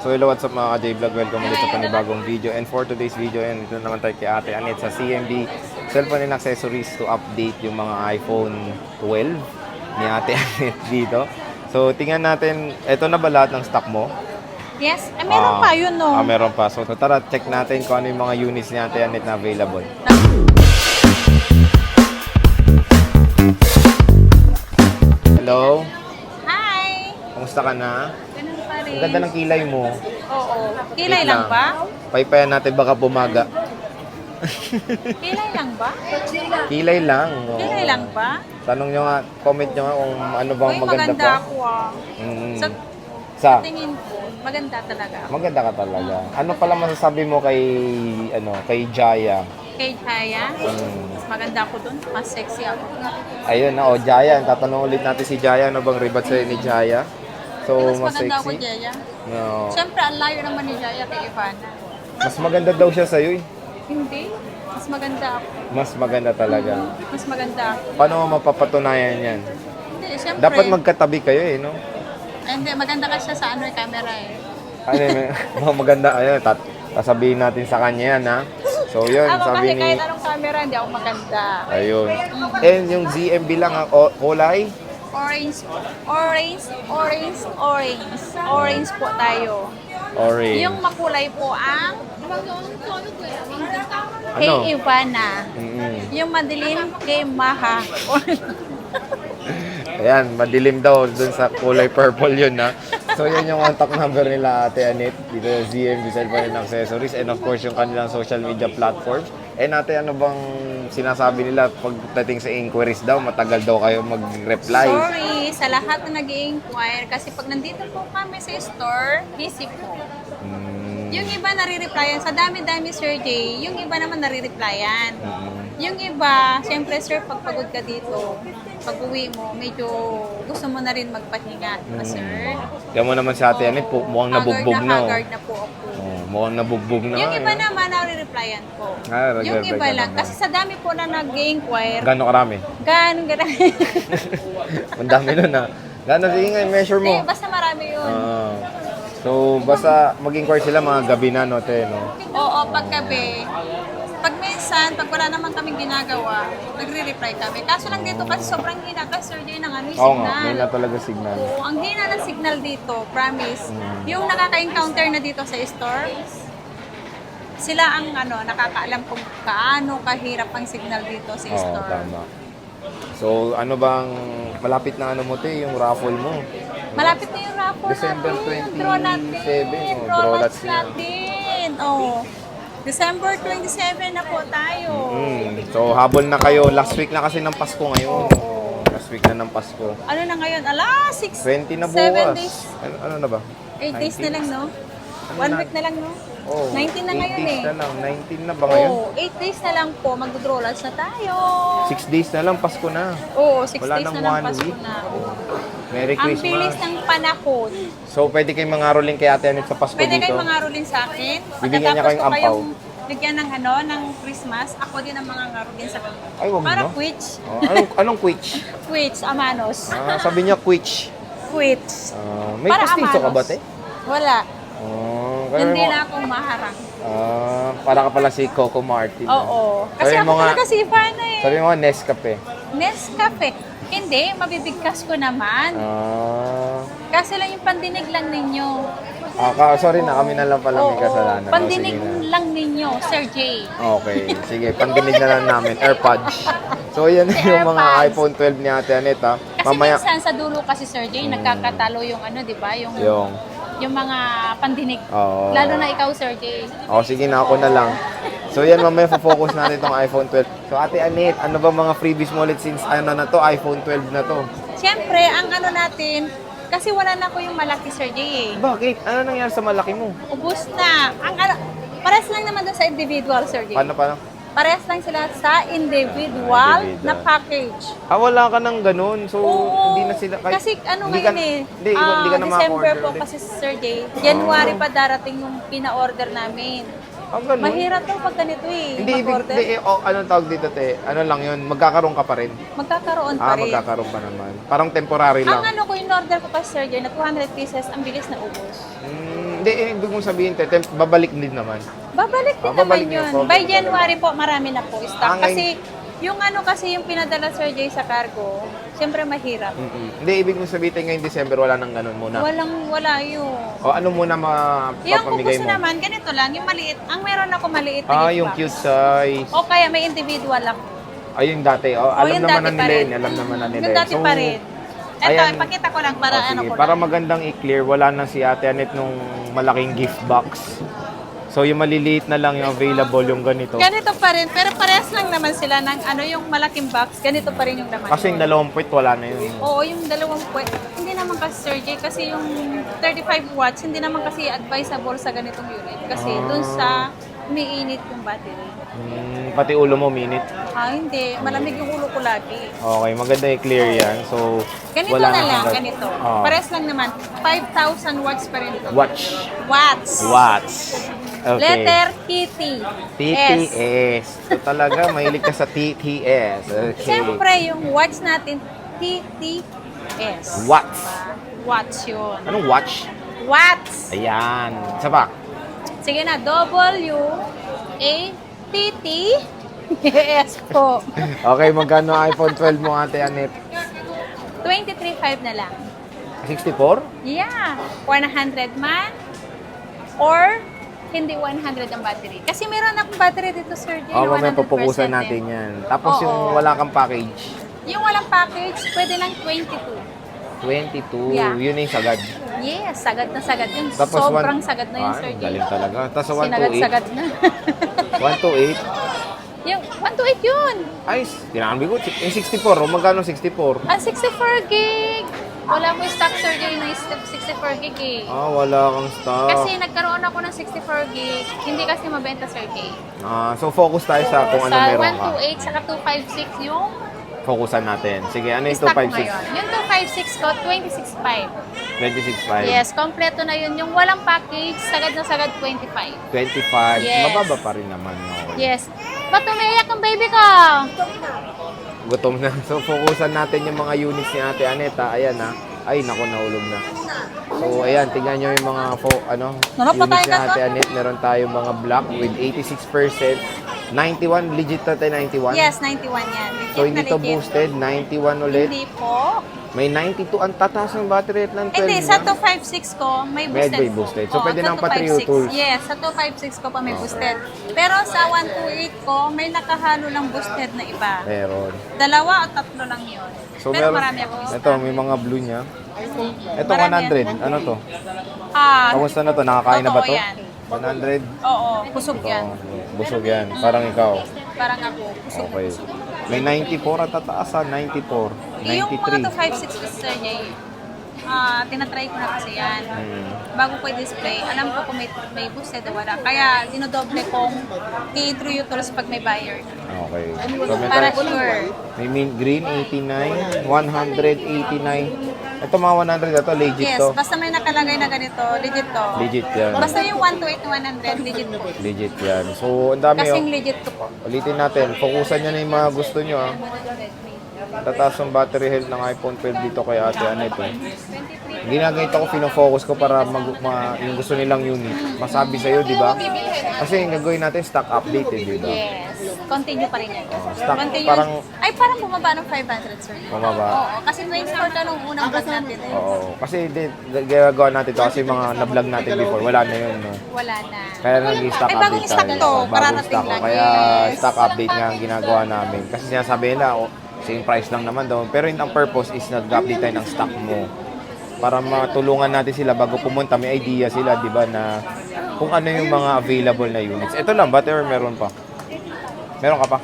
So hello, what's up mga ka-J-Vlog? Welcome ulit sa panibagong video. And for today's video, ito naman tayo kay Ate Anet sa CMB Cellphone and Accessories to update yung mga iPhone 12 ni Ate Anet dito. So tingnan natin, ito na ba lahat ng stock mo? Yes, meron pa yun, no? Meron pa. So tara, check natin kung ano yung mga units ni Ate Anet na available. Hello? Hi! Kumusta ka na? Ganun pa rin. Ang ganda ng kilay mo. Oo. Kilay Wait lang ba? Paypayan natin baka bumaga. Kilay lang ba? Kilay lang. Oo. Kilay lang ba? Tanong nyo nga, comment nyo nga kung ano bang Uy, maganda maganda pa. ako ah. Mm. Sa tingin ko, maganda talaga. Maganda ka talaga. Ano pala masasabi mo kay kay Jaya? Kay Jaya, mas maganda ako dun. Mas sexy ako. Ayun na, Jaya. Tatanong ulit natin si Jaya. Ano bang ribat sa'yo ni Jaya? So, Mas mas maganda ako, sexy? Jaya. No. Siyempre, ang layo naman ni Jaya kay Ivana. Mas maganda daw siya sa'yo eh. Hindi. Mas maganda ako. Mas maganda talaga. Mas maganda ako. Paano mo mapapatunayan yan? Hindi, siyempre. Dapat magkatabi kayo eh, no? Ay, hindi, maganda ka siya sa ano, camera eh. Ano yun, maganda. Ayun, sasabihin natin sa kanya yan, ha? So, yun, Ako sabi kasi ni... kahit anong camera, hindi ako maganda. Ayun. And yung ZMB lang ang kulay? Orange, orange, orange, orange. Orange po tayo. Orange. Yung makulay po ang kay Ano? Ivana. Mm-mm. Yung madilim kay Maha. Ayan, madilim daw dun sa kulay purple yun, ha? So, yan yung contact number nila Ate Anet dito sa ZMB Cellphone and Accessories, and of course, yung kanilang social media platforms. And ate, ano bang sinasabi nila pagdating sa inquiries daw? Matagal daw kayo mag-reply. Sorry sa lahat na nag-i-inquire kasi pag nandito po kami sa store, busy po. Yung iba nare-replyan, sa dami-dami Sir Jay, yung iba naman nare-replyan. Yung iba, syempre sir, pag pagod ka dito, pag uwi mo, medyo gusto mo na rin magpahinga, di ba sir? Kaya mo naman si Ate Anet, mukhang nabugbog na. Haggard na po ako. Mukhang nabugbog na. Yung iba eh. naman, nare-replyan po. Ah, Yung nagre-reply iba ka lang, naman. kasi sa dami po na nag-inquire, Gano'ng karami? ganun. Ang dami nun, ha? Gano'n, sige nga, measure mo. Hindi, basta marami yun. So, basta mag-inquire sila mga gabi na, no, te, no? Oo, paggabi. Pag minsan, pag wala naman kaming ginagawa, nagre-reply kami. Kaso lang dito kasi sobrang hina kasi Sir Jay ng ano, yung Oo signal. nga, may na talaga signal. Oo, ang hina ng signal dito, promise. Yung nakaka-encounter na dito sa store, sila ang ano, nakakaalam kung kaano kahirap ang signal dito sa Oo, store. tama. So, ano bang, malapit na ano mo, te, yung raffle mo? Malapit na yung raffle December natin, yung draw natin, 27, oh, draw draw lots lots na. natin. Oh, December 27 na po tayo. So, habol na kayo. Last week na kasi ng Pasko ngayon. Oo. Last week na ng Pasko. Ano na ngayon? Ala, 20 na 7 bukas. days. Ano na ba? 8 days na lang, no? Ano 1 na? week na lang, no? Oh, 19 na 8 ngayon days eh. na lang. 19 na ba ngayon? Oo, 8 days na lang po. Mag-draw lots na tayo. 6 days na lang, Pasko na. Oo, 6 Wala days nang na lang 1 Pasko week. na. Merry Ang bilis Christmas. ng panahon. So, pwede kayong mangaroling kay Ate Anet sa Pasko Pwede dito. kayong mangarolin sa akin. Bibigyan niya kayong ko ampaw. bigyan ng ano, ng Christmas. Ako din ang mga ngarolin sa kanila. Ay, wag Para mo. quits. Oh, anong Quitch? Quits, amanos. Sabi niya Quitch. Quits. May Para pastiso ka amanos. ba, te? Wala. Kaya Hindi mo- na ako maharang. para ka pala si Coco Martin. Oo. Kasi Sabi ako mo nga- talaga si Ivana eh. Sabi mo nga, Nescafe. Nescafe. Hindi, mabibigkas ko naman. Kasi lang yung pandinig lang ninyo. Sorry na, kami na lang pala may Oo, kasalanan. pandinig Sige na. lang ninyo, Sir J. Okay, sige, pandinig na lang namin. AirPods. So, yan Si yung mga AirPods. iPhone 12 ni Ate Anet, ha? Kasi Mamaya, minsan sa dulo kasi Sir J, nagkakatalo yung ano, di ba? Yung mga pandinig. Oo. Lalo na ikaw, Sir J. Sige na, ako na lang. So, yan, mamaya focus natin itong iPhone 12. So, Ate Anet, ano ba mga freebies mo ulit since ano na to, iPhone 12 na to? Siyempre, ang ano natin, kasi wala na ko yung malaki, Sir J. Eh. Bakit? Ano nangyari sa malaki mo? Ubus na. Ang ano, parehas lang naman doon sa individual, Sir J. Paano? Parehas lang sila sa individual Individual. na package. Wala ka ng ganun. So, Oo. hindi na sila... Kasi ano hindi ngayon ka, eh. Hindi, hindi ka na December maka-order po ulit. kasi Sir J. January pa darating yung pina-order namin. Ganun? Mahirap to pag ganito eh. Hindi, mag-order. anong tawag dito, te? Ano lang yun, magkakaroon ka pa rin. Magkakaroon pa rin. Magkakaroon pa naman. Parang temporary lang. Ang ano ko, in-order ko pa Sir J na 200 pieces, ang bilis na ubos. Hindi, ibig mong sabihin, babalik din naman. Babalik din babalik naman yun. yun. By January po, marami na po stock. Ah, Kasi yung pinadala Sir Jay sa cargo, siyempre mahirap. Hindi, ibig mong sabihin ngayong December, wala nang ganun muna. Wala yun. O ano muna Yung kung mapapamigay gusto mo? naman, ganito lang, yung maliit. Ang meron ako maliit na gift Yung box. cute size. O kaya may individual ako. Yung dati. Alam yung naman dati na pa nila rin. yun. Alam naman na nila Yung yun. dati pa rin. Eto, ayan. ipakita ko lang para Sige, ko para lang. magandang i-clear, wala na si Ate Anet nung malaking gift box. So yung maliliit na lang yung available, yung ganito. Ganito pa rin, pero parehas lang naman sila ng yung malaking box. Ganito pa rin yung laman. Kasi yung 2 puwit, wala na yun. Oo, yung 2 puwet. Hindi naman kasi Sir Jay, kasi yung 35 watts, hindi naman kasi advisable sa ganitong unit. Kasi dun sa umiinit yung battery. Pati ulo mo, minute. Hindi. Malamig yung ulo ko lagi. Okay, maganda i-clear yan. So, Ganito wala na lang, hanggang- ganito. Ah. Parehas lang naman. 5,000 watts pa rin ito. Watts. Watts. Okay. Letter TT. TTS. So talaga, mahilig ka sa TTS. Okay. Siyempre, yung watts natin, TTS. Watts. Watts yun. Anong watch? Watts. Ayan. Isa pa. Sige na, W-A-T-T. Yes po. Okay, magkano ang iPhone 12 mo, Ate Anet? 23.5 na lang. 64? Yeah. 100 man. Or, hindi 100 ang battery. Kasi meron akong battery dito, Sir Jay. Mamaya 100% pupukusan eh. natin yan. Tapos Oo. yung wala kang package, Yung walang package, pwede lang 22. 22. Yeah. Yun yung sagad. Yes, sagad na sagad yun. Tapos Sobrang sagad na yun, Sir Jay. Galing talaga. Tapos 128. Sinagad-sagad na. 128. Yung 128 yun. Ay, tinambi ko. Yung 64. O magkano 64? Ang 64 gig. Wala mo yung stock, Sir Jay, na 64 gig eh. Wala kang stock. Kasi nagkaroon ako ng 64 gig, hindi kasi mabenta, Sir Jay. So focus tayo sa kung ano Sa meron ka. 128 saka 256 yung Focusan natin. Sige, ano yung stock ko 256? ngayon. Yung 256 ko, 26.5. 26.5. Yes, kompleto na yun. Yung walang package, sagad na sagad 25. 25. Yes. Mababa pa rin naman. No? Yes. Ba't umiiyak ang baby ko? Gutom na. So, focusan natin yung mga units ni Ate Aneta. Ayan ha. Ay, naku, naulog na. So, ayan, tingnan nyo yung mga units ni Ate Anet. Meron tayo mga black with 86%. 91, legit na tayo 91? Yes, 91 yan. Legit So, hindi na to legit. boosted. 91 ulit. Hindi po. May 92. Ang tataas ng battery rate ng 12 Hindi, na. sa 256 ko, may boosted May po. boosted. So, Oo, pwede sa ng Patrio 256. tools. Yes, sa 256 ko pa may boosted. Pero sa 128 ko, may nakahalo lang boosted na iba. Meron. 2 o 3 lang yun. So, Pero meron. marami akong Ito, may mga blue niya. Ito, Marami 100. Ano to? Ah, Kamusta na to? Nakakain na ba totoo to? yan. 100? Oo, busog yan. Busog yan. Parang ikaw. Parang ako, busog. Okay. May 94 at tataas ha. 94. Yung mga 93. 256 Mr. J, tinatry ko na kasi yan. Bago ko i-display, alam ko kung may boosted o wala. Kaya dinodoble kong i-through yung tools pag may buyer. Okay. So, may, Para tayo- sure. may mint green, 89. 189. Ito mga 100 na to. Legit Yes, to. basta may nakalagay na ganito, legit to. Legit yan. Basta yung 128 to 100, legit po. Legit yan. So, ang dami Kasing oh. legit to po. Ulitin natin. Fokusan nyo na yung mga gusto nyo ha. Tataas ang battery health ng iPhone 12 dito kay Ate Anet. Ginagamit ako, pinofocus ko para yung gusto nilang unit. Masabi sa'yo, di ba? Kasi yung gagawin natin, stock update eh, di ba? Yes. Continue pa rin yan. stock, Continue. parang- Ay, parang bumaba ng 500, sir. Bumaba. Oo, kasi 24 ka nung unang vlog natin eh. Oo. Kasi ginagawa natin to kasi mga na-vlog natin before, wala na yun. No? Wala na. Kaya nag-stock Ay, update bagong stock tayo. to. Bagong Kararating stock, lang. Kaya Yes. stock update nga ang ginagawa namin. Kasi sinasabi nila, same price lang naman daw. Pero yung ang purpose is nag-update tayo ng stock mo. Para matulungan natin sila bago pumunta, may idea sila, di ba, na kung ano yung mga available na units. Ito lang, but meron pa. Meron ka pa?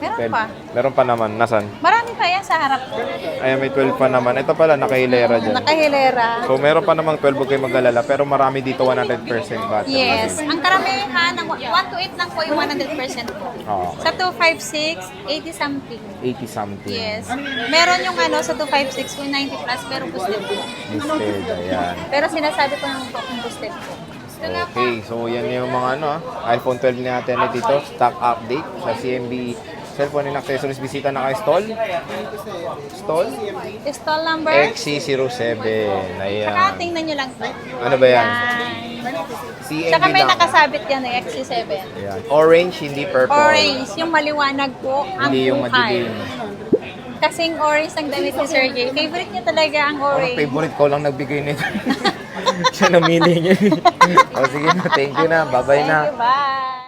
Meron pa. Meron pa naman. Nasaan? Marami pa yan sa harap ko. Ayan, may 12 pa naman. Ito pala, nakahilera dyan. Nakahilera. So, meron pa namang 12, huwag kayo mag-alala. Pero marami dito 100% battery. Yes. Ang karamihan, ng 128 lang po yung 100% po. Oo. Sa 256, 80 something. 80 something. Yes. Meron yung sa 256 yung 90 plus pero boosted po. Listed, ayan. Pero sinasabi ko naman po kung boosted po. Okay, so yan yung mga iPhone 12 ni Ate Anet dito, stock update sa CMB Cellphone and Accessories. Bisita na kay Stall. Stall number. XC07. Saka Ayan. tingnan nyo lang to. Ano ba yan? Yan. CMB Tsaka may lang. nakasabit yan ng XC7. Ayan. Orange, hindi purple. Orange, yung maliwanag po, ang Hindi yung buhay. madilim. Kasing orange ng damit ni Sir Jay. Favorite niya talaga ang Parang orange. favorite ko lang nagbigay nito. Siya namili niya. O sige na, thank you na. Bye-bye na. Thank you, bye!